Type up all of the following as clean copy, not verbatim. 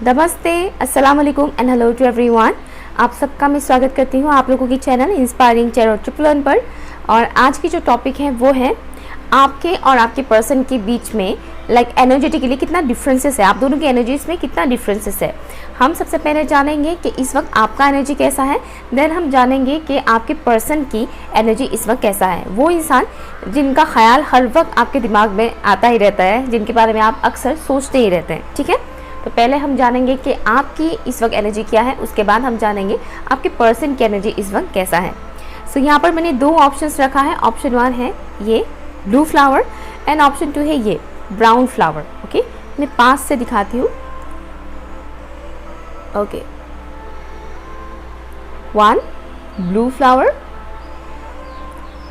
नमस्ते, अस्सलाम वालेकुम एंड हेलो टू एवरीवन। आप सबका मैं स्वागत करती हूँ आप लोगों की channel inspiring tarot triple one पर। और आज की जो टॉपिक है वो है आपके और आपके पर्सन के बीच में एनर्जेटिकली कितना डिफरेंसेस है, आप दोनों की एनर्जीज में कितना डिफरेंसेस है। हम सबसे पहले जानेंगे कि इस वक्त आपका एनर्जी कैसा है, देन हम जानेंगे कि आपके पर्सन की एनर्जी इस वक्त कैसा है। वो इंसान जिनका ख्याल हर वक्त आपके दिमाग में आता ही रहता है, जिनके बारे में आप अक्सर सोचते ही रहते हैं, ठीक है। तो पहले हम जानेंगे कि आपकी इस वक्त एनर्जी क्या है, उसके बाद हम जानेंगे आपके पर्सन की एनर्जी इस वक्त कैसा है। सो यहाँ पर मैंने दो ऑप्शंस रखा है। ऑप्शन 1 है ये ब्लू फ्लावर एंड ऑप्शन 2 है ये ब्राउन फ्लावर। ओके, मैं पास से दिखाती हूँ। Okay, 1 blue flower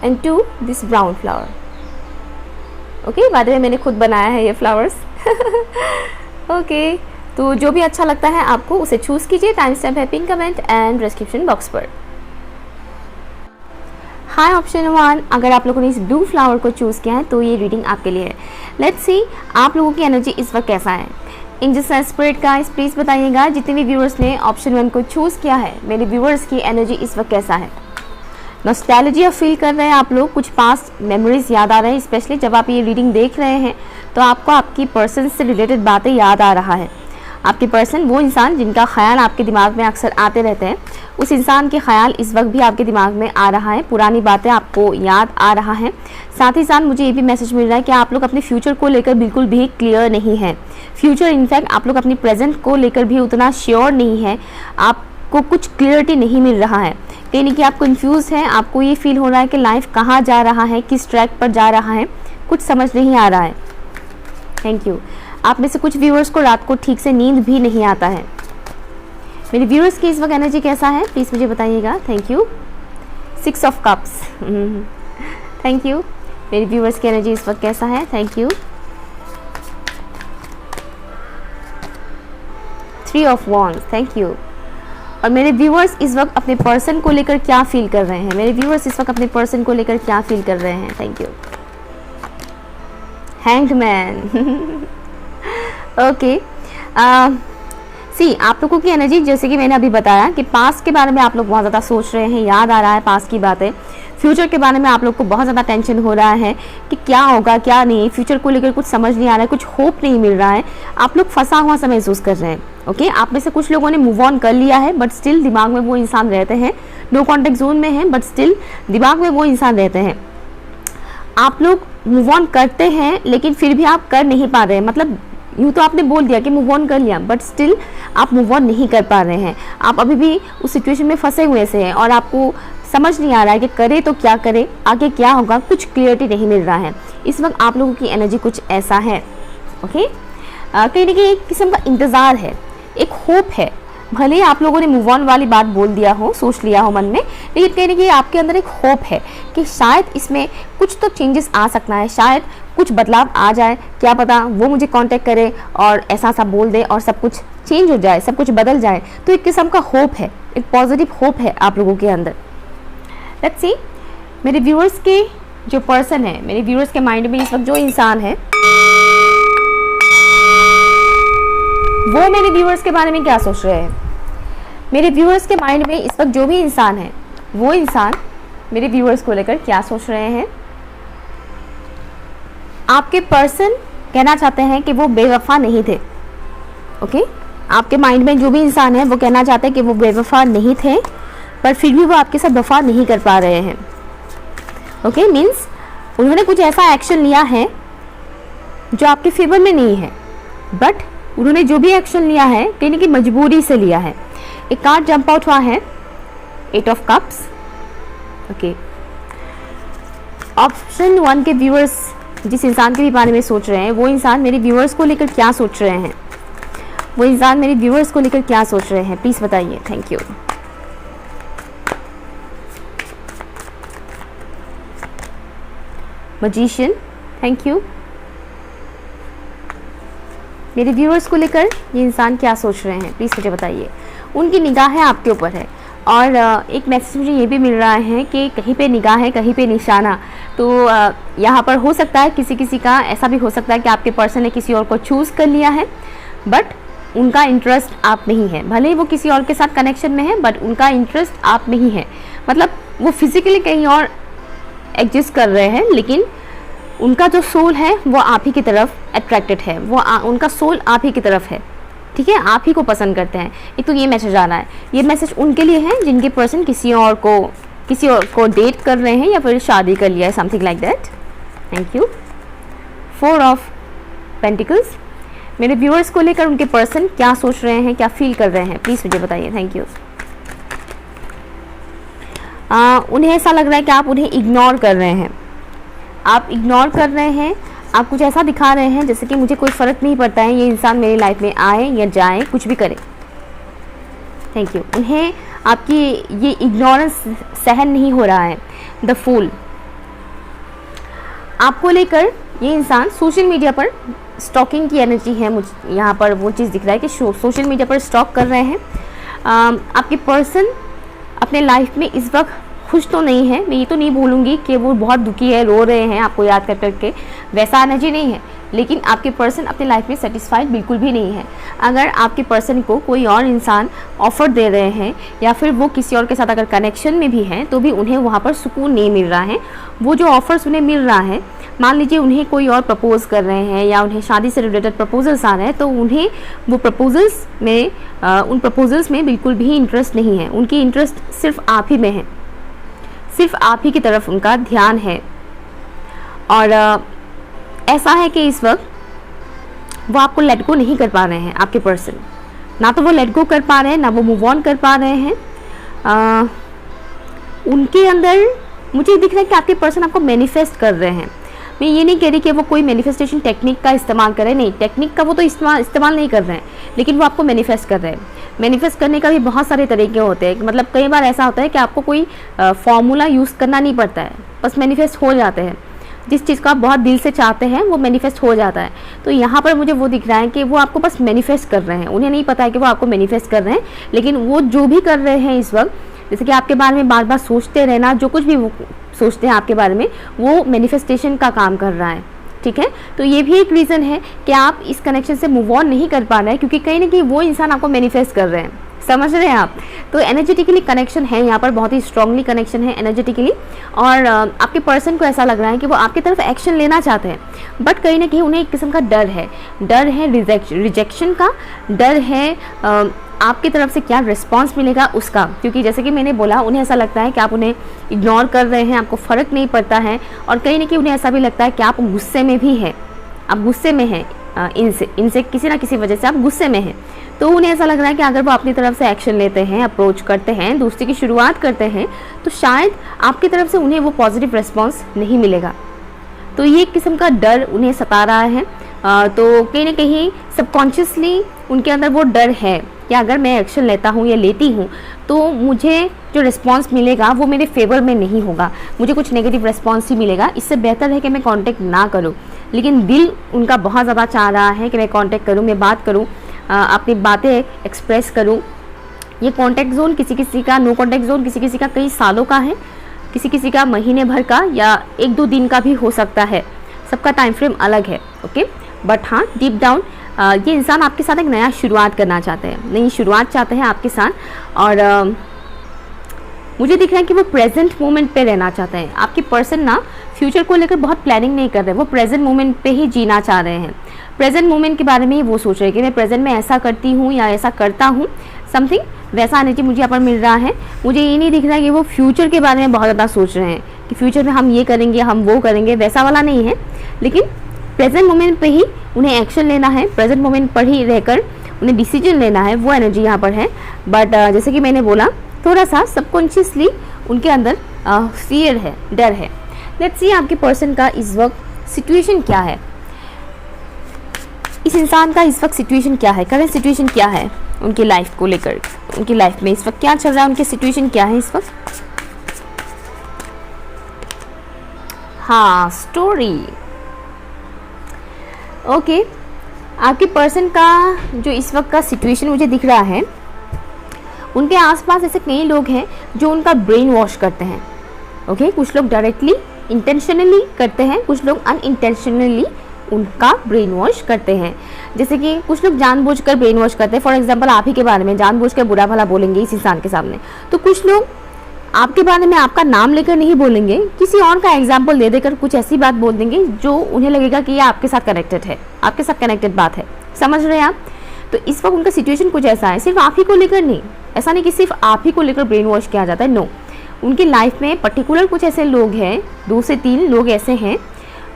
and 2 this brown flower. Okay, बाद में मैंने खुद बनाया है ये फ्लावर्स। ओके, तो जो भी अच्छा लगता है आपको उसे चूज कीजिए। टाइम स्टैम्प है pin comment and description box पर। हाय ऑप्शन 1, अगर आप लोगों ने इस ब्लू फ्लावर को चूज किया है तो ये रीडिंग आपके लिए है। लेट्स सी आप लोगों की एनर्जी इस वक्त कैसा है। In just spirit guys please बताइएगा जितने भी व्यूअर्स ने ऑप्शन 1 को चूज किया है, मेरे व्यूअर्स की एनर्जी इस वक्त कैसा है। नॉस्टैल्जिया फील कर रहे हैं आप लोग, कुछ पास्ट मेमोरीज याद आ रहे हैं। स्पेशली जब आप ये रीडिंग देख रहे हैं तो आपको आपकी पर्सन से रिलेटेड बातें याद आ रहा है। आपके पर्सन वो इंसान जिनका ख्याल आपके दिमाग में अक्सर आते रहते हैं, उस इंसान के ख्याल इस वक्त भी आपके दिमाग में आ रहा है, पुरानी बातें आपको याद आ रहा है। साथ ही साथ मुझे ये भी मैसेज मिल रहा है कि आप लोग अपने फ्यूचर को लेकर बिल्कुल भी क्लियर नहीं है। फ्यूचर इनफैक्ट आप लोग अपनी प्रेजेंट को लेकर भी उतना श्योर नहीं है, आपको कुछ क्लियरिटी नहीं मिल रहा है। कहीं ना कहीं आप कंफ्यूज हैं, आपको ये फील हो रहा है कि लाइफ कहाँ जा रहा है, किस ट्रैक पर जा रहा है, कुछ समझ नहीं आ रहा है। Thank you. आप में से कुछ व्यूअर्स को रात को ठीक से नींद भी नहीं आता है। मेरे व्यूअर्स की इस वक्त एनर्जी कैसा है प्लीज़ मुझे बताइएगा। Thank you. 6 of cups. Thank you. मेरे व्यूअर्स की एनर्जी इस वक्त कैसा है। Thank you. 3 of wands. Thank you. और मेरे व्यूअर्स इस वक्त अपने पर्सन को लेकर क्या फील कर रहे हैं, मेरे व्यूअर्स इस वक्त अपने पर्सन को लेकर क्या फील कर रहे हैं। Thank you. Hanged man. Okay, see आप लोगों की एनर्जी जैसे कि मैंने अभी बताया कि पास्ट के बारे में आप लोग बहुत ज़्यादा सोच रहे हैं, याद आ रहा है पास्ट की बातें। फ्यूचर के बारे में आप लोग को बहुत ज़्यादा टेंशन हो रहा है कि क्या होगा क्या नहीं, फ्यूचर को लेकर कुछ समझ नहीं आ रहा है, कुछ होप नहीं मिल रहा है, आप लोग फंसा हुआ सा महसूस कर रहे हैं। ओके, आप में से कुछ लोगों ने मूव ऑन कर लिया है बट स्टिल दिमाग में वो इंसान रहते हैं, नो कॉन्टेक्ट जोन में है बट स्टिल दिमाग में वो इंसान रहते हैं। आप लोग मूव ऑन करते हैं लेकिन फिर भी आप कर नहीं पा रहे हैं, मतलब यूँ तो आपने बोल दिया कि मूव ऑन कर लिया बट स्टिल आप मूव ऑन नहीं कर पा रहे हैं। आप अभी भी उस सिचुएशन में फंसे हुए से हैं और आपको समझ नहीं आ रहा है कि करे तो क्या करे, आगे क्या होगा, कुछ क्लियरिटी नहीं मिल रहा है। इस वक्त आप लोगों की एनर्जी कुछ ऐसा है। ओके, कहीं ना कहीं एक किस्म का इंतज़ार है, एक होप है। भले ही आप लोगों ने मूव ऑन वाली बात बोल दिया हो, सोच लिया हो मन में, लेकिन कहीं ना कहीं आपके अंदर एक होप है कि शायद इसमें कुछ तो चेंजेस आ सकता है, शायद कुछ बदलाव आ जाए, क्या पता वो मुझे कांटेक्ट करे और ऐसा सा बोल दे और सब कुछ चेंज हो जाए, सब कुछ बदल जाए। तो एक किस्म का होप है, एक पॉजिटिव होप है आप लोगों के अंदर। लेट्स सी मेरे व्यूअर्स के जो पर्सन है, मेरे व्यूअर्स के माइंड में इस वक्त जो इंसान है वो मेरे व्यूअर्स के बारे में क्या सोच रहे हैं। मेरे व्यूअर्स के माइंड में इस वक्त जो भी इंसान है वो इंसान मेरे व्यूअर्स को लेकर क्या सोच रहे हैं। आपके पर्सन कहना चाहते हैं कि वो बेवफा नहीं थे। ओके, आपके माइंड में जो भी इंसान है वो कहना चाहते हैं कि वो बेवफा नहीं थे पर फिर भी वो आपके साथ वफा नहीं कर पा रहे हैं। ओके, मीन्स उन्होंने कुछ ऐसा एक्शन लिया है जो आपके फेवर में नहीं है, बट उन्होंने जो भी एक्शन लिया है कहीं ना कहीं मजबूरी से लिया है। एक कार्ड जंप आउट हुआ है 8 ऑफ कप्स। ओके, ऑप्शन 1 के व्यूअर्स जिस इंसान के भी बारे में सोच रहे हैं वो इंसान मेरे व्यूअर्स को लेकर क्या सोच रहे हैं, वो इंसान मेरे व्यूअर्स को लेकर क्या सोच रहे हैं प्लीज़ बताइए। Thank you. Magician. Thank you. मेरे व्यूअर्स को लेकर ये इंसान क्या सोच रहे हैं प्लीज़ मुझे बताइए। उनकी निगाहें आपके ऊपर है और एक मैसेज मुझे ये भी मिल रहा है कि कहीं पे निगाह है कहीं पे निशाना। तो यहाँ पर हो सकता है किसी किसी का ऐसा भी हो सकता है कि आपके पर्सन ने किसी और को चूज़ कर लिया है, बट उनका इंटरेस्ट आप में ही है, भले ही वो किसी और के साथ कनेक्शन में है, बट उनका इंटरेस्ट आप में ही है। मतलब वो फिजिकली कहीं और एग्जिस्ट कर रहे हैं, लेकिन उनका जो सोल है वो आप ही की तरफ अट्रैक्टेड है, वो उनका सोल आप ही की तरफ है, ठीक है, आप ही को पसंद करते हैं। एक तो ये मैसेज आ रहा है, ये मैसेज उनके लिए है जिनके पर्सन किसी और को डेट कर रहे हैं या फिर शादी कर लिया है, something like that. Thank you. 4 of pentacles, मेरे व्यूअर्स को लेकर उनके पर्सन क्या सोच रहे हैं, क्या फील कर रहे हैं, प्लीज़ मुझे बताइए। Thank you. उन्हें ऐसा लग रहा है कि आप उन्हें इग्नोर कर रहे हैं, आप इग्नोर कर रहे हैं, आप कुछ ऐसा दिखा रहे हैं जैसे कि मुझे कोई फ़र्क नहीं पड़ता है ये इंसान मेरी लाइफ में आए या जाए, कुछ भी करे। Thank you. उन्हें आपकी ये इग्नोरेंस सहन नहीं हो रहा है। द फूल, आपको लेकर ये इंसान सोशल मीडिया पर स्टॉकिंग की एनर्जी है, मुझे यहाँ पर वो चीज़ दिख रहा है कि सोशल मीडिया पर स्टॉक कर रहे हैं। आपके पर्सन अपने लाइफ में इस वक्त खुश तो नहीं है, मैं ये तो नहीं बोलूँगी कि वो बहुत दुखी है, रो रहे हैं आपको याद कर करके, वैसा एनर्जी नहीं है, लेकिन आपके पर्सन अपने लाइफ में सेटिस्फाइड बिल्कुल भी नहीं है। अगर आपके पर्सन को कोई और इंसान ऑफ़र दे रहे हैं या फिर वो किसी और के साथ अगर कनेक्शन में भी हैं तो भी उन्हें वहाँ पर सुकून नहीं मिल रहा है। वो जो ऑफ़र्स उन्हें मिल रहा है, मान लीजिए उन्हें कोई और प्रपोज़ कर रहे हैं या उन्हें शादी से रिलेटेड प्रपोजल्स आ रहे हैं, तो उन्हें वो प्रपोजल्स में उन प्रपोजल्स में बिल्कुल भी इंटरेस्ट नहीं है। उनकी इंटरेस्ट सिर्फ आप ही में है, सिर्फ आप ही की तरफ उनका ध्यान है। और ऐसा है कि इस वक्त वो आपको लेट गो नहीं कर पा रहे हैं। आपके पर्सन ना तो वो लेट गो कर पा रहे हैं, ना वो मूव ऑन कर पा रहे हैं। उनके अंदर मुझे दिख रहा है कि आपके पर्सन आपको मैनिफेस्ट कर रहे हैं। मैं ये नहीं कह रही कि वो कोई मैनिफेस्टेशन टेक्निक का इस्तेमाल कर रहे हैं, नहीं, टेक्निक का वो तो इस्तेमाल नहीं कर रहे हैं, लेकिन वो आपको मैनिफेस्ट कर रहे हैं। मैनिफेस्ट करने का भी बहुत सारे तरीके होते हैं, मतलब कई बार ऐसा होता है कि आपको कोई फॉर्मूला यूज़ करना नहीं पड़ता है, बस मैनिफेस्ट हो जाते हैं। जिस चीज़ को आप बहुत दिल से चाहते हैं वो मैनिफेस्ट हो जाता है। तो यहाँ पर मुझे वो दिख रहा है कि वो आपको बस मैनिफेस्ट कर रहे हैं, उन्हें नहीं पता है कि वो आपको मैनिफेस्ट कर रहे हैं, लेकिन वो जो भी कर रहे हैं इस वक्त, जैसे कि आपके बारे में बार बार सोचते रहना, जो कुछ भी वो सोचते हैं आपके बारे में, वो मैनिफेस्टेशन का काम कर रहा है, ठीक है। तो ये भी एक रीज़न है कि आप इस कनेक्शन से मूव ऑन नहीं कर पा रहे हैं, क्योंकि कहीं ना कहीं वो इंसान आपको मैनिफेस्ट कर रहे हैं, समझ रहे हैं आप। तो एनर्जेटिकली कनेक्शन है यहाँ पर, बहुत ही स्ट्रांगली कनेक्शन है एनर्जेटिकली। और आपके पर्सन को ऐसा लग रहा है कि वो आपकी तरफ एक्शन लेना चाहते हैं, बट कहीं ना कहीं उन्हें एक किस्म का डर है रिजेक्शन का, डर है आपकी तरफ से क्या रिस्पांस मिलेगा उसका। क्योंकि जैसे कि मैंने बोला, उन्हें ऐसा लगता है कि आप उन्हें इग्नोर कर रहे हैं, आपको फ़र्क नहीं पड़ता है, और कहीं ना कहीं उन्हें ऐसा भी लगता है कि आप गुस्से में भी हैं, आप गुस्से में हैं इनसे किसी ना किसी वजह से आप गुस्से में हैं। तो उन्हें ऐसा लग रहा है कि अगर वो अपनी तरफ से एक्शन लेते हैं, अप्रोच करते हैं, दोस्ती की शुरुआत करते हैं, तो शायद आपकी तरफ से उन्हें वो पॉजिटिव रिस्पांस नहीं मिलेगा। तो ये एक किस्म का डर उन्हें सता रहा है। तो कहीं ना कहीं सबकॉन्शियसली उनके अंदर वो डर है कि अगर मैं एक्शन लेता हूँ या लेती हूँ तो मुझे जो रिस्पांस मिलेगा वो मेरे फेवर में नहीं होगा, मुझे कुछ नेगेटिव रिस्पांस ही मिलेगा, इससे बेहतर है कि मैं कांटेक्ट ना करूँ। लेकिन दिल उनका बहुत ज़्यादा चाह रहा है कि मैं कांटेक्ट करूँ, मैं बात करूँ, अपनी बातें एक्सप्रेस करूँ। ये कांटेक्ट जोन किसी किसी का, नो कांटेक्ट जोन किसी किसी का कई सालों का है, किसी किसी का महीने भर का या 1-2 दिन का भी हो सकता है, सबका टाइम फ्रेम अलग है, ओके। बट हाँ, डीप डाउन ये इंसान आपके साथ एक नया शुरुआत करना चाहते हैं, नई शुरुआत चाहते हैं आपके साथ। और मुझे दिख रहा है कि वो प्रेजेंट मोमेंट पे रहना चाहते हैं। आपके पर्सन ना फ्यूचर को लेकर बहुत प्लानिंग नहीं कर रहे, वो प्रेजेंट मोमेंट पे ही जीना चाह रहे हैं। प्रेजेंट मोमेंट के बारे में ही वो सोच रहे हैं कि मैं प्रेजेंट में ऐसा करती हूँ या ऐसा करता हूँ, समथिंग वैसा एनर्जी मुझे यहाँ पर मिल रहा है। मुझे ये नहीं दिख रहा है कि वो फ्यूचर के बारे में बहुत ज़्यादा सोच रहे हैं कि फ्यूचर में हम ये करेंगे, हम वो करेंगे, वैसा वाला नहीं है। लेकिन प्रेजेंट मोमेंट पे ही उन्हें एक्शन लेना है, प्रेजेंट मोमेंट पर ही रहकर उन्हें डिसीजन लेना है, वो एनर्जी यहाँ पर है। बट जैसे कि मैंने बोला, थोड़ा सा सबकॉन्शियसली उनके अंदर फियर है, डर है। लेट्स सी आपके पर्सन का इस वक्त सिचुएशन क्या है, इस इंसान का इस वक्त सिचुएशन क्या है, करंट सिचुएशन क्या है उनकी लाइफ को लेकर, उनकी लाइफ में इस वक्त क्या चल रहा है, उनकी सिचुएशन क्या है इस वक्त। हाँ, स्टोरी, ओके। आपके पर्सन का जो इस वक्त का सिचुएशन मुझे दिख रहा है, उनके आसपास ऐसे कई लोग हैं जो उनका ब्रेन वॉश करते हैं, ओके। कुछ लोग डायरेक्टली इंटेंशनली करते हैं, कुछ लोग अनइंटेंशनली उनका ब्रेन वॉश करते हैं। जैसे कि कुछ लोग जानबूझकर ब्रेन वॉश करते हैं, फॉर एग्जांपल आप ही के बारे में जानबूझकर बुरा भला बोलेंगे इस इंसान के सामने। तो कुछ लोग आपके बारे में आपका नाम लेकर नहीं बोलेंगे, किसी और का एग्जाम्पल दे देकर कुछ ऐसी बात बोल देंगे जो उन्हें लगेगा कि ये आपके साथ कनेक्टेड है, आपके साथ कनेक्टेड बात है। समझ रहे हैं आप? तो इस वक्त उनका सिचुएशन कुछ ऐसा है, सिर्फ आप ही को लेकर नहीं, ऐसा नहीं कि सिर्फ आप ही को लेकर ब्रेन वॉश किया जाता है, नो। उनकी लाइफ में पर्टिकुलर कुछ ऐसे लोग हैं, 2 से 3 लोग ऐसे हैं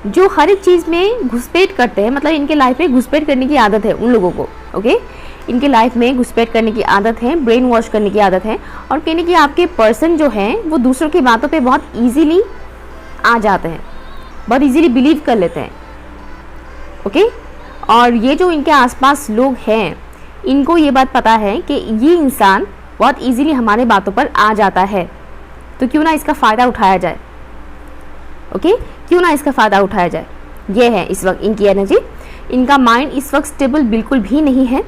जो हर एक चीज़ में घुसपैठ करते हैं। मतलब इनके लाइफ में घुसपैठ करने की आदत है उन लोगों को, ओके। इनके लाइफ में घुसपैठ करने की आदत है, ब्रेन वॉश करने की आदत है, और कहने की आपके पर्सन जो हैं वो दूसरों की बातों पे बहुत इजीली आ जाते हैं, बहुत इजीली बिलीव कर लेते हैं, ओके। और ये जो इनके आसपास लोग हैं, इनको ये बात पता है कि ये इंसान बहुत इजीली हमारे बातों पर आ जाता है, तो क्यों ना इसका फ़ायदा उठाया जाए, ओके, क्यों ना इसका फ़ायदा उठाया जाए। ये है इस वक्त इनकी एनर्जी। इनका माइंड इस वक्त स्टेबल बिल्कुल भी नहीं है।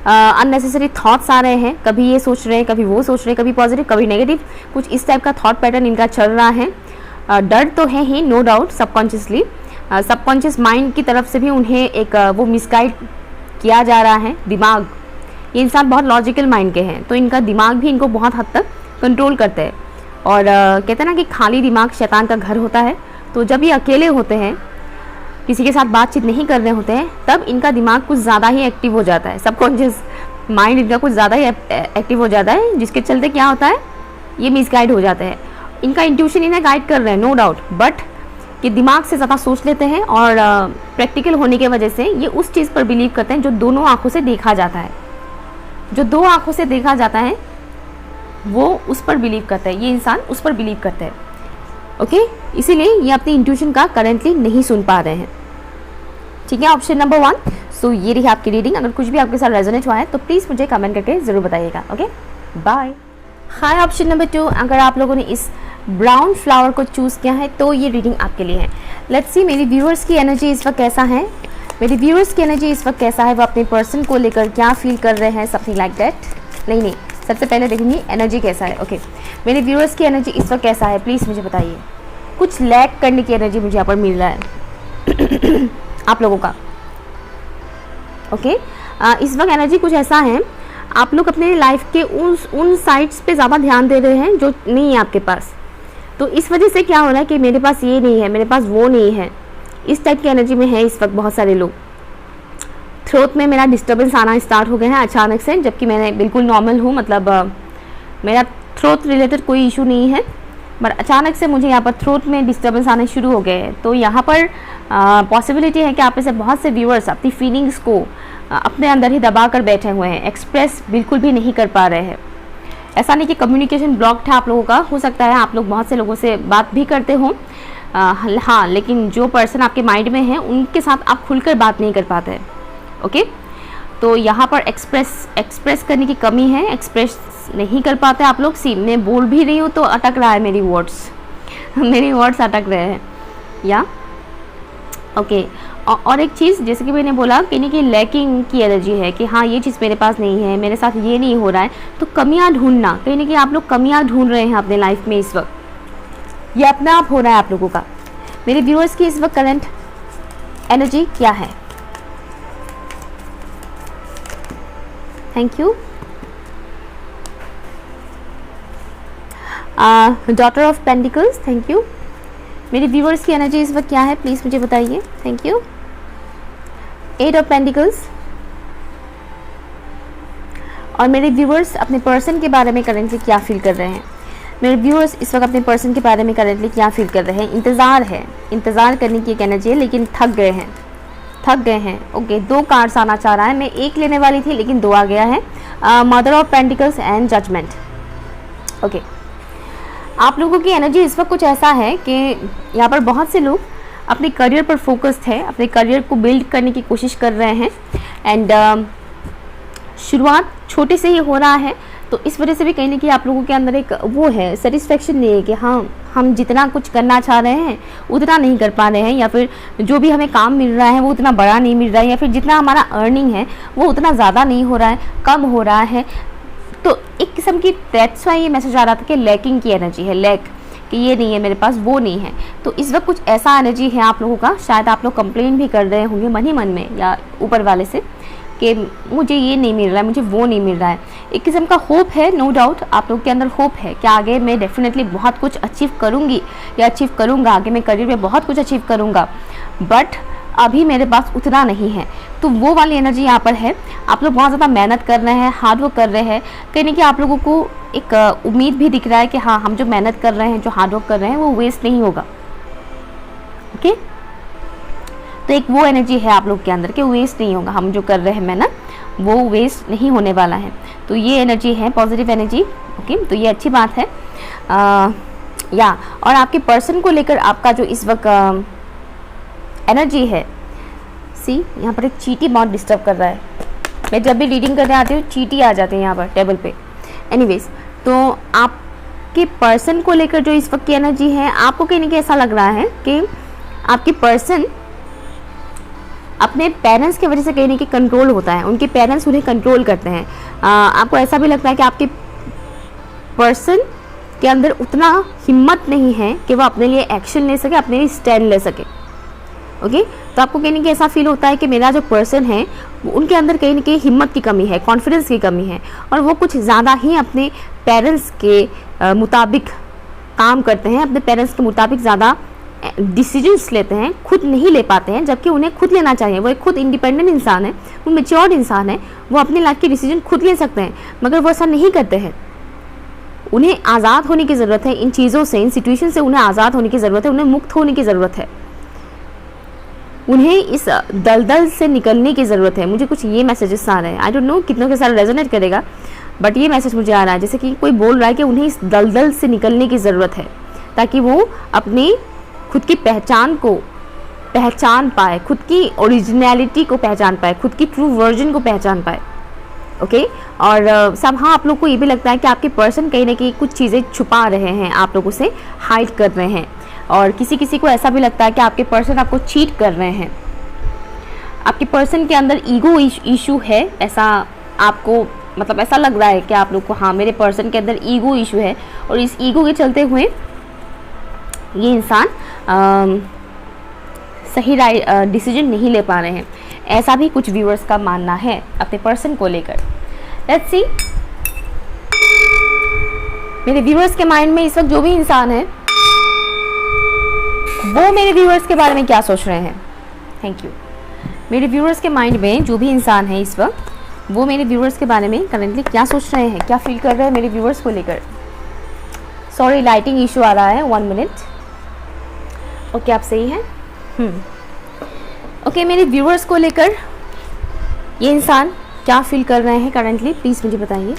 अननेसेसरी थॉट्स आ रहे हैं, कभी ये सोच रहे हैं, कभी वो सोच रहे हैं, कभी पॉजिटिव कभी नेगेटिव, कुछ इस टाइप का थॉट पैटर्न इनका चल रहा है। डर तो है ही, no doubt, subconsciously, subconscious mind की तरफ से भी उन्हें एक वो मिसगाइड किया जा रहा है। दिमाग, ये इंसान बहुत लॉजिकल माइंड के हैं, तो इनका दिमाग भी इनको बहुत हद तक कंट्रोल करते हैं। और कहते हैं ना कि खाली दिमाग शैतान का घर होता है। तो जब ये अकेले होते हैं, किसी के साथ बातचीत नहीं कर रहे होते हैं, तब इनका दिमाग कुछ ज़्यादा ही एक्टिव हो जाता है, सबकॉन्शियस माइंड इनका कुछ ज़्यादा ही एक्टिव हो जाता है, जिसके चलते क्या होता है, ये मिसगाइड हो जाते हैं। इनका इंट्यूशन इन्हें गाइड कर रहे हैं, नो डाउट, बट ये दिमाग से ज़्यादा सोच लेते हैं, और प्रैक्टिकल होने की वजह से ये उस चीज़ पर बिलीव करते हैं जो दोनों आँखों से देखा जाता है। जो 2 आँखों से देखा जाता है वो उस पर बिलीव करता है, ये इंसान उस पर बिलीव करता है, ओके। इसीलिए ये अपनी इंट्यूशन का करेंटली नहीं सुन पा रहे हैं, ठीक है। Option number 1। सो ये रही आपकी रीडिंग। अगर कुछ भी आपके साथ रेजोनेट हुआ है तो प्लीज़ मुझे कमेंट करके ज़रूर बताइएगा, ओके, बाय। हाय, ऑप्शन नंबर 2। अगर आप लोगों ने इस ब्राउन फ्लावर को चूज़ किया है तो ये रीडिंग आपके लिए है। लेट्स सी मेरी व्यूअर्स की एनर्जी इस वक्त कैसा है, मेरी व्यूअर्स की एनर्जी इस वक्त कैसा है, वो अपने पर्सन को लेकर क्या फील कर रहे हैं, समथिंग लाइक दैट। नहीं, सबसे पहले देखेंगे एनर्जी कैसा है, ओके। मेरे व्यूअर्स की एनर्जी इस वक्त कैसा है, प्लीज़ मुझे बताइए। कुछ लैक करने की एनर्जी मुझे यहाँ पर मिल रहा है आप लोगों का, ओके। इस वक्त एनर्जी कुछ ऐसा है, आप लोग अपने लाइफ के उन साइड्स पे ज़्यादा ध्यान दे रहे हैं जो नहीं है आपके पास। तो इस वजह से क्या हो रहा है कि मेरे पास ये नहीं है, मेरे पास वो नहीं है, इस टाइप की एनर्जी में है इस वक्त बहुत सारे लोग। थ्रोट में मेरा डिस्टर्बेंस आना स्टार्ट हो गया है अचानक से, जबकि मैं बिल्कुल नॉर्मल हूँ, मतलब मेरा थ्रोट रिलेटेड कोई इशू नहीं है, बट अचानक से मुझे यहाँ पर थ्रोट में डिस्टर्बेंस आने शुरू हो गए हैं। तो यहाँ पर पॉसिबिलिटी है कि आप में से बहुत से व्यूअर्स अपनी फीलिंग्स को अपने अंदर ही दबा कर बैठे हुए हैं, एक्सप्रेस बिल्कुल भी नहीं कर पा रहे हैं। ऐसा नहीं कि कम्युनिकेशन ब्लॉक्ड है आप लोगों का, हो सकता है आप लोग बहुत से लोगों से बात भी करते हो, हाँ, लेकिन जो पर्सन आपके माइंड में है उनके साथ आप खुलकर बात नहीं कर पाते, ओके। तो यहाँ पर एक्सप्रेस करने की कमी है, एक्सप्रेस नहीं कर पाते आप लोग। सी मैं बोल भी रही हूँ तो अटक रहा है मेरी वर्ड्स अटक रहे हैं, या ओके। और एक चीज़, जैसे कि मैंने बोला कि लैकिंग की एनर्जी है, कि हाँ ये चीज़ मेरे पास नहीं है, मेरे साथ ये नहीं हो रहा है, तो कमियां ढूंढना, कहीं ना कहीं आप लोग कमियां ढूंढ रहे हैं अपने लाइफ में इस वक्त, ये अपने आप हो रहा है आप लोगों का। मेरे व्यूअर्स की इस वक्त करंट एनर्जी क्या है, thank you. Daughter of pentacles, thank you. मेरे व्यूअर्स की एनर्जी इस वक्त क्या है, प्लीज़ मुझे बताइए, थैंक यू। 8 of pentacles. और मेरे व्यूअर्स अपने पर्सन के बारे में करेंटली क्या फील कर रहे हैं, मेरे व्यूअर्स इस वक्त अपने पर्सन के बारे में करेंटली क्या फील कर रहे हैं। इंतज़ार है, इंतज़ार करने की एक एनर्जी है, लेकिन थक गए हैं, ओके। 2 कार्ड्स आना चाह रहा है, मैं 1 लेने वाली थी लेकिन 2 आ गया है, mother of pentacles and judgement, okay. आप लोगों की एनर्जी इस वक्त कुछ ऐसा है कि यहाँ पर बहुत से लोग अपने करियर पर फोकस्ड है, अपने करियर को बिल्ड करने की कोशिश कर रहे हैं, एंड शुरुआत छोटे से ही हो रहा है, तो इस वजह से भी कहीं ना कहीं आप लोगों के अंदर एक वो है, सेटिस्फेक्शन नहीं है कि हाँ हम जितना कुछ करना चाह रहे हैं उतना नहीं कर पा रहे हैं, या फिर जो भी हमें काम मिल रहा है वो उतना बड़ा नहीं मिल रहा है, या फिर जितना हमारा अर्निंग है वो उतना ज़्यादा नहीं हो रहा है, कम हो रहा है। तो एक किस्म की दैट्स वाई ये मैसेज आ रहा था कि लैकिंग की एनर्जी है, लैक, कि ये नहीं है मेरे पास, वो नहीं है। तो इस वक्त कुछ ऐसा एनर्जी है आप लोगों का, शायद आप लोग कंप्लेन भी कर रहे होंगे मन ही मन में या ऊपर वाले से कि मुझे ये नहीं मिल रहा है, मुझे वो नहीं मिल रहा है। एक किस्म का होप है, नो डाउट आप लोग के अंदर होप है कि आगे मैं डेफिनेटली बहुत कुछ अचीव करूँगी या अचीव करूँगा, आगे मैं करियर में बहुत कुछ अचीव करूँगा, बट अभी मेरे पास उतना नहीं है। तो वो वाली एनर्जी यहाँ पर है। आप लोग बहुत ज़्यादा मेहनत कर रहे हैं, हार्ड वर्क कर रहे हैं, कहीं ना कहीं आप लोगों को एक उम्मीद भी दिख रहा है कि हाँ, हम जो मेहनत कर रहे हैं, जो हार्ड वर्क कर रहे हैं, वो वेस्ट नहीं होगा। ओके, तो एक वो एनर्जी है आप लोग के अंदर कि वेस्ट नहीं होगा, हम जो कर रहे हैं मेहनत वो वेस्ट नहीं होने वाला है। तो ये एनर्जी है, पॉजिटिव एनर्जी। ओके, तो ये अच्छी बात है। और आपके पर्सन को लेकर आपका जो इस वक्त एनर्जी है, सी यहाँ पर एक चींटी बहुत डिस्टर्ब कर रहा है। मैं जब भी रीडिंग करने आती हूँ चींटी आ जाते हैं यहाँ पर टेबल पे। एनीवेज, तो आपके पर्सन को लेकर जो इस वक्त की एनर्जी है, आपको कहीं ना कहीं ऐसा लग रहा है कि आपके पर्सन अपने पेरेंट्स की वजह से कहीं ना कहीं कंट्रोल होता है, उनके पेरेंट्स उन्हें कंट्रोल करते हैं। आपको ऐसा भी लगता है कि आपके पर्सन के अंदर उतना हिम्मत नहीं है कि वो अपने लिए एक्शन ले सके, अपने लिए स्टैंड ले सके। ओके, तो आपको कहीं ना कहीं ऐसा फील होता है कि मेरा जो पर्सन है उनके अंदर कहीं ना कहीं हिम्मत की कमी है, कॉन्फिडेंस की कमी है, और वो कुछ ज़्यादा ही अपने पेरेंट्स के मुताबिक काम करते हैं, अपने पेरेंट्स के मुताबिक ज़्यादा डिसीजंस लेते हैं, खुद नहीं ले पाते हैं, जबकि उन्हें खुद लेना चाहिए। वो एक खुद इंडिपेंडेंट इंसान है, वो मेच्योर्ड इंसान है, वो अपनी लाइफ के डिसीजन खुद ले सकते हैं, मगर वो ऐसा नहीं करते हैं। उन्हें आज़ाद होने की ज़रूरत है, इन चीज़ों से, इन सिचुएशन से उन्हें आज़ाद होने की ज़रूरत है, उन्हें मुक्त होने की ज़रूरत है, उन्हें इस दलदल से निकलने की ज़रूरत है। मुझे कुछ ये मैसेजेस आ रहे हैं, आई डोंट नो कितनों के साथ रेजोनेट करेगा, बट ये मैसेज मुझे आ रहा है जैसे कि कोई बोल रहा है कि उन्हें इस दलदल से निकलने की ज़रूरत है, ताकि वो अपनी खुद की पहचान को पहचान पाए, खुद की ओरिजिनलिटी को पहचान पाए, खुद की ट्रू वर्जन को पहचान पाए। ओके, और सब हाँ, आप लोग को ये भी लगता है कि आपके पर्सन कहीं ना कहीं कुछ चीज़ें छुपा रहे हैं, आप लोगों से हाइड कर रहे हैं, और किसी किसी को ऐसा भी लगता है कि आपके पर्सन आपको चीट कर रहे हैं। आपके पर्सन के अंदर ईगो इशू है, ऐसा आपको मतलब ऐसा लग रहा है कि आप लोग को, हाँ, मेरे पर्सन के अंदर ईगो इशू है, और इस ईगो के चलते हुए ये इंसान सही डिसीजन नहीं ले पा रहे हैं। ऐसा भी कुछ व्यूअर्स का मानना है अपने पर्सन को लेकर। लेट्स सी मेरे व्यूअर्स के माइंड में इस वक्त जो भी इंसान है वो मेरे व्यूअर्स के बारे में क्या सोच रहे हैं। Thank you. मेरे व्यूअर्स के माइंड में जो भी इंसान है इस वक्त, वो मेरे व्यूअर्स के बारे में करेंटली क्या सोच रहे हैं, क्या फील कर रहे हैं मेरे व्यूअर्स को लेकर। सॉरी, लाइटिंग इशू आ रहा है, 1 मिनट। ओके, आप सही हैं। ओके, मेरे व्यूअर्स को लेकर ये इंसान क्या फील कर रहे हैं करेंटली, प्लीज़ मुझे बताइए।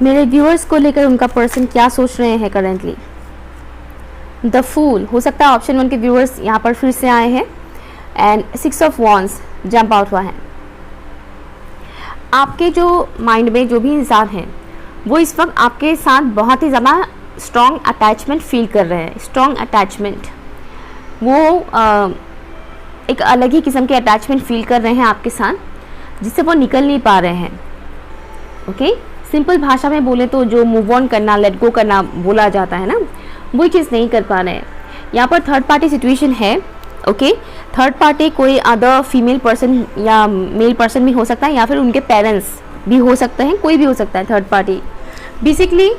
मेरे व्यूअर्स को लेकर उनका पर्सन क्या सोच रहे हैं करेंटली। द फूल, हो सकता है ऑप्शन 1 के व्यूअर्स यहाँ पर फिर से आए हैं, and 6 of wands jump out हुआ है। आपके जो माइंड में जो भी इंसान है वो इस वक्त आपके साथ बहुत ही ज़्यादा स्ट्रॉन्ग अटैचमेंट फील कर रहे हैं। स्ट्रॉन्ग अटैचमेंट, वो एक अलग ही किस्म के अटैचमेंट फील कर रहे हैं आपके साथ, जिससे वो निकल नहीं पा रहे हैं। ओके, सिंपल भाषा में बोले तो जो मूव ऑन करना, लेट गो करना बोला जाता है ना, वो चीज़ नहीं कर पा रहे हैं। यहाँ पर थर्ड पार्टी सिचुएशन है। ओके, थर्ड पार्टी कोई अदर फीमेल पर्सन या मेल पर्सन भी हो सकता है, या फिर उनके पेरेंट्स भी हो सकते हैं, कोई भी हो सकता है third party. Basically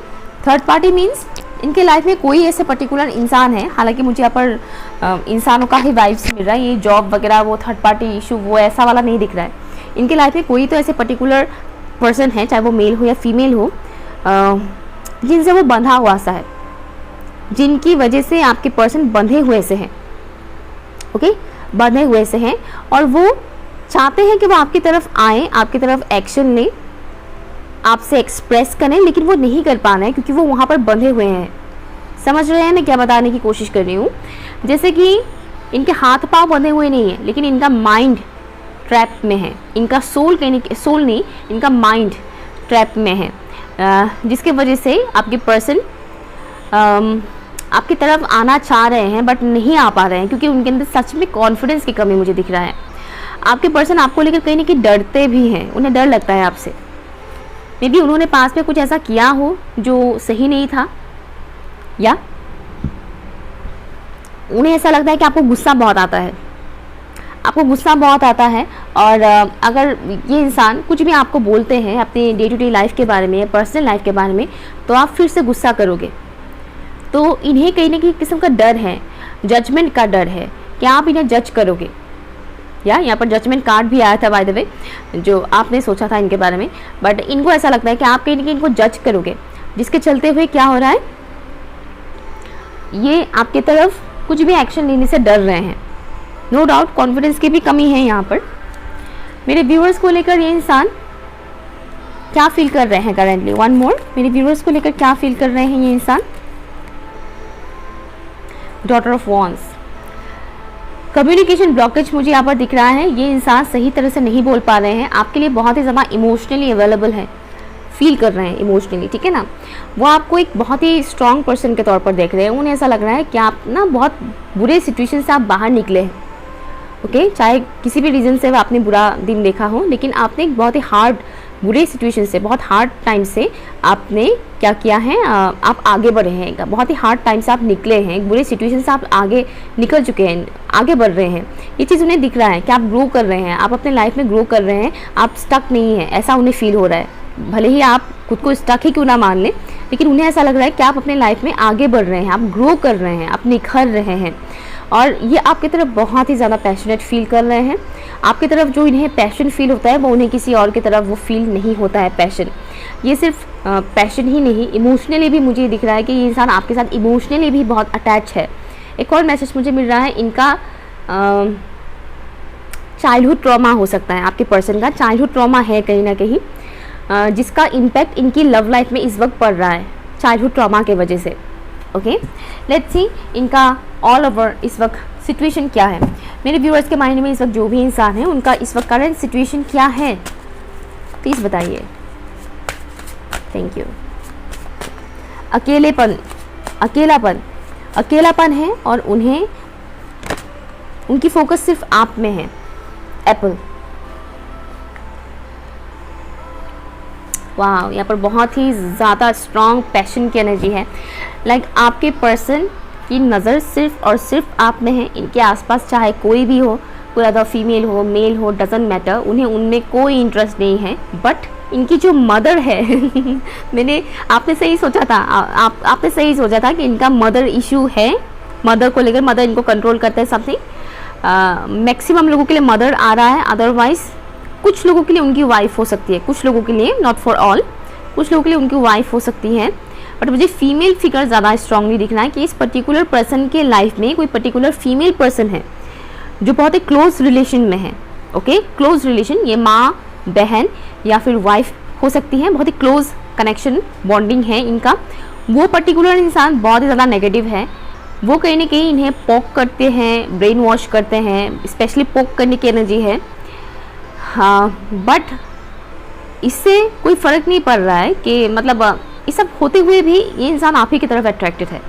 third party means इनके लाइफ में कोई ऐसे पर्टिकुलर इंसान है, हालांकि मुझे यहाँ पर इंसानों का ही वाइब्स मिल रहा है, ये जॉब वगैरह वो थर्ड पार्टी इशू वो ऐसा वाला नहीं दिख रहा है। इनके लाइफ में कोई तो ऐसे पर्टिकुलर पर्सन है, चाहे वो मेल हो या फीमेल हो, जिनसे वो बंधा हुआ सा है, जिनकी वजह से आपके पर्सन बंधे हुए से हैं। ओके, बंधे हुए से हैं, और वो चाहते हैं कि वो आपकी तरफ आए, आपकी तरफ एक्शन लें, आपसे एक्सप्रेस करें, लेकिन वो नहीं कर पा रहे हैं क्योंकि वो वहाँ पर बंधे हुए हैं। समझ रहे हैं मैं क्या बताने की कोशिश कर रही हूँ। जैसे कि इनके हाथ पांव बंधे हुए नहीं हैं, लेकिन इनका माइंड ट्रैप में है, इनका सोल नहीं, इनका माइंड ट्रैप में है, जिसके वजह से आपके पर्सन आपकी तरफ आना चाह रहे हैं बट नहीं आ पा रहे हैं, क्योंकि उनके अंदर सच में कॉन्फिडेंस की कमी मुझे दिख रहा है। आपके पर्सन आपको लेकर कहीं ना कहीं डरते भी हैं, उन्हें डर लगता है आपसे। मे बी उन्होंने पास में कुछ ऐसा किया हो जो सही नहीं था, या उन्हें ऐसा लगता है कि आपको गुस्सा बहुत आता है, आपको गुस्सा बहुत आता है। और अगर ये इंसान कुछ भी आपको बोलते हैं अपने डे टू डे लाइफ के बारे में या पर्सनल लाइफ के बारे में, तो आप फिर से गुस्सा करोगे। तो इन्हें कहीं ना कहीं किस्म का डर है, जजमेंट का डर है कि आप इन्हें जज करोगे। या यहाँ पर जजमेंट कार्ड भी आया था बाय द वे, जो आपने सोचा था इनके बारे में, बट इनको ऐसा लगता है कि आप कहीं ना कहीं इनको जज करोगे, जिसके चलते हुए क्या हो रहा है, ये आपकी तरफ कुछ भी एक्शन लेने से डर रहे हैं। नो डाउट कॉन्फिडेंस की भी कमी है यहाँ पर। मेरे व्यूअर्स को लेकर ये इंसान क्या फील कर रहे हैं करेंटली, वन मोर, मेरे व्यूअर्स को लेकर क्या फील कर रहे हैं ये इंसान। Daughter of wands, communication blockage मुझे यहाँ पर दिख रहा है। ये इंसान सही तरह से नहीं बोल पा रहे हैं, आपके लिए बहुत ही ज़्यादा इमोशनली अवेलेबल है, फील कर रहे हैं इमोशनली, ठीक है ना। वो आपको एक बहुत ही स्ट्रॉन्ग पर्सन के तौर पर देख रहे हैं। उन्हें ऐसा लग रहा है कि आप ना बहुत बुरे सिचुएशन से आप बाहर निकले हैं, ओके, चाहे किसी भी रीज़न से आपने बुरा दिन देखा हो, लेकिन आपने एक बहुत ही हार्ड बुरे सिचुएशन से, बहुत हार्ड टाइम से आपने क्या किया है, आप आगे बढ़े हैं, बहुत ही हार्ड टाइम से आप निकले हैं, एक बुरे सिचुएशन से आप आगे निकल चुके हैं, आगे बढ़ रहे हैं। ये चीज़ उन्हें दिख रहा है कि आप ग्रो कर रहे हैं, आप अपने लाइफ में ग्रो कर रहे हैं, आप स्टक नहीं हैं, ऐसा उन्हें फील हो रहा है। भले ही आप खुद को स्टक ही क्यों ना मान लें, लेकिन उन्हें ऐसा लग रहा है कि आप अपने लाइफ में आगे बढ़ रहे हैं, आप ग्रो कर रहे हैं, आप निखर रहे हैं, और ये आपकी तरफ बहुत ही ज़्यादा पैशनेट फील कर रहे हैं। आपकी तरफ जो इन्हें पैशन फील होता है वो उन्हें किसी और की तरफ वो फील नहीं होता है पैशन। ये सिर्फ पैशन ही नहीं, इमोशनली भी मुझे दिख रहा है कि ये इंसान आपके साथ इमोशनली भी बहुत अटैच है। एक और मैसेज मुझे मिल रहा है, इनका चाइल्डहुड ट्रॉमा हो सकता है, आपके पर्सन का चाइल्डहुड ट्रॉमा है कहीं ना कहीं, जिसका इम्पैक्ट इनकी लव लाइफ में इस वक्त पड़ रहा है चाइल्डहुड ट्रॉमा के वजह से। ओके, लेट्स सी इनका ऑल ओवर इस वक्त सिचुएशन क्या है। मेरे व्यूअर्स के माइंड में इस वक्त जो भी इंसान है उनका इस वक्त करंट सिचुएशन क्या है, प्लीज़ बताइए। Thank you. अकेलेपन, अकेलापन है, और उन्हें उनकी फोकस सिर्फ आप में है। एप्पल, वाह, यहाँ पर बहुत ही ज़्यादा स्ट्रॉन्ग पैशन की एनर्जी है। लाइक आपके पर्सन की नज़र सिर्फ और सिर्फ आप में है। इनके आसपास चाहे कोई भी हो, पूरा फीमेल हो मेल हो, डजंट मैटर, उन्हें उनमें कोई इंटरेस्ट नहीं है। बट इनकी जो मदर है आपने सही सोचा था, आपने सही सोचा था कि इनका मदर इशू है, मदर को लेकर, मदर इनको कंट्रोल करते हैं समथिंग। मैक्सिमम लोगों के लिए मदर आ रहा है, अदरवाइज कुछ लोगों के लिए उनकी वाइफ हो सकती है, कुछ लोगों के लिए, नॉट फॉर ऑल, कुछ लोगों के लिए उनकी वाइफ हो सकती है। बट मुझे फीमेल फिगर ज़्यादा स्ट्रांगली दिख रहा है कि इस पर्टिकुलर पर्सन के लाइफ में कोई पर्टिकुलर फीमेल पर्सन है जो बहुत ही क्लोज रिलेशन में है। ओके, क्लोज रिलेशन, ये माँ, बहन या फिर वाइफ हो सकती है, बहुत ही क्लोज कनेक्शन, बॉन्डिंग है इनका। वो पर्टिकुलर इंसान बहुत ही ज़्यादा नेगेटिव है, वो कहीं ना कहीं इन्हें पोक करते हैं, ब्रेन वॉश करते हैं, स्पेशली पोक करने की एनर्जी है। हाँ, बट इससे कोई फ़र्क नहीं पड़ रहा है कि मतलब ये सब होते हुए भी ये इंसान आप ही की तरफ अट्रैक्टेड है,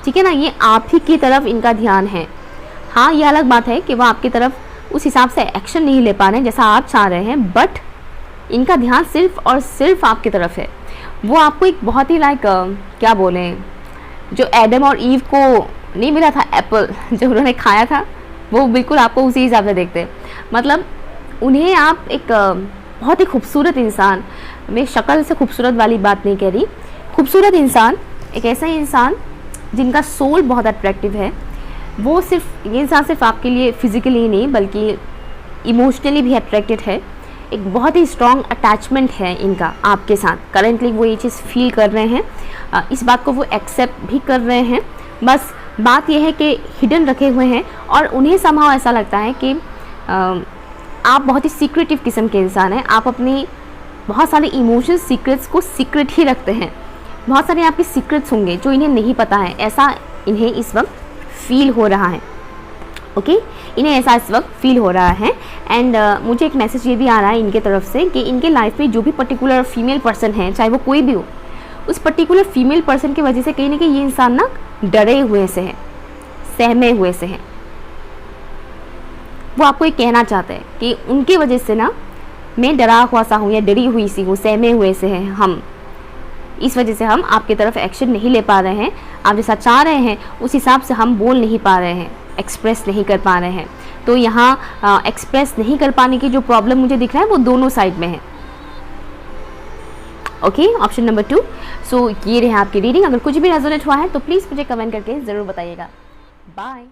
ठीक है ना, ये आप ही की तरफ इनका ध्यान है। हाँ, ये अलग बात है कि वो आपकी तरफ उस हिसाब से एक्शन नहीं ले पा रहे हैं जैसा आप चाह रहे हैं, बट इनका ध्यान सिर्फ और सिर्फ आपकी तरफ है। वो आपको एक बहुत ही लाइक क्या बोलें, जो एडम और ईव को नहीं मिला था एप्पल जो उन्होंने खाया था, वो बिल्कुल आपको उसी हिसाब से देखते हैं। मतलब उन्हें आप एक बहुत ही खूबसूरत इंसान, मैं शक्ल से खूबसूरत वाली बात नहीं कह रही, खूबसूरत इंसान, एक ऐसा इंसान जिनका सोल बहुत अट्रैक्टिव है। वो सिर्फ, ये इंसान सिर्फ आपके लिए फिजिकली ही नहीं बल्कि इमोशनली भी अट्रैक्टेड है। एक बहुत ही स्ट्रॉन्ग अटैचमेंट है इनका आपके साथ। करेंटली वो ये चीज़ फील कर रहे हैं, इस बात को वो एक्सेप्ट भी कर रहे हैं। बस बात यह है कि हिडन रखे हुए हैं, और उन्हें समहाउ ऐसा लगता है कि आप बहुत ही सीक्रेटिव किस्म के इंसान हैं। आप अपनी बहुत सारे इमोशंस, सीक्रेट्स को सीक्रेट ही रखते हैं। बहुत सारे आपके सीक्रेट्स होंगे जो इन्हें नहीं पता है, ऐसा इन्हें इस वक्त फील हो रहा है। ओके, इन्हें ऐसा इस वक्त फील हो रहा है। एंड मुझे एक मैसेज ये भी आ रहा है इनके तरफ से कि इनके लाइफ में जो भी पर्टिकुलर फीमेल पर्सन है, चाहे वो कोई भी हो, उस पर्टिकुलर फीमेल पर्सन की वजह से कहीं ना कहीं ये इंसान ना डरे हुए से है, सहमे हुए से है। वो आपको ये कहना चाहते हैं कि उनकी वजह से ना मैं डरा हुआ सा हूँ या डरी हुई सी हूँ, सहमे हुए से हैं हम, इस वजह से हम आपकी तरफ एक्शन नहीं ले पा रहे हैं, आप जैसा चाह रहे हैं उस हिसाब से हम बोल नहीं पा रहे हैं, एक्सप्रेस नहीं कर पा रहे हैं। तो यहाँ एक्सप्रेस नहीं कर पाने की जो प्रॉब्लम मुझे दिख रहा है वो दोनों साइड में है। Okay, option number 2। सो ये रहे आपकी रीडिंग। अगर कुछ भी रेजोनेट हुआ है तो प्लीज़ मुझे कमेंट करके ज़रूर बताइएगा। बाय।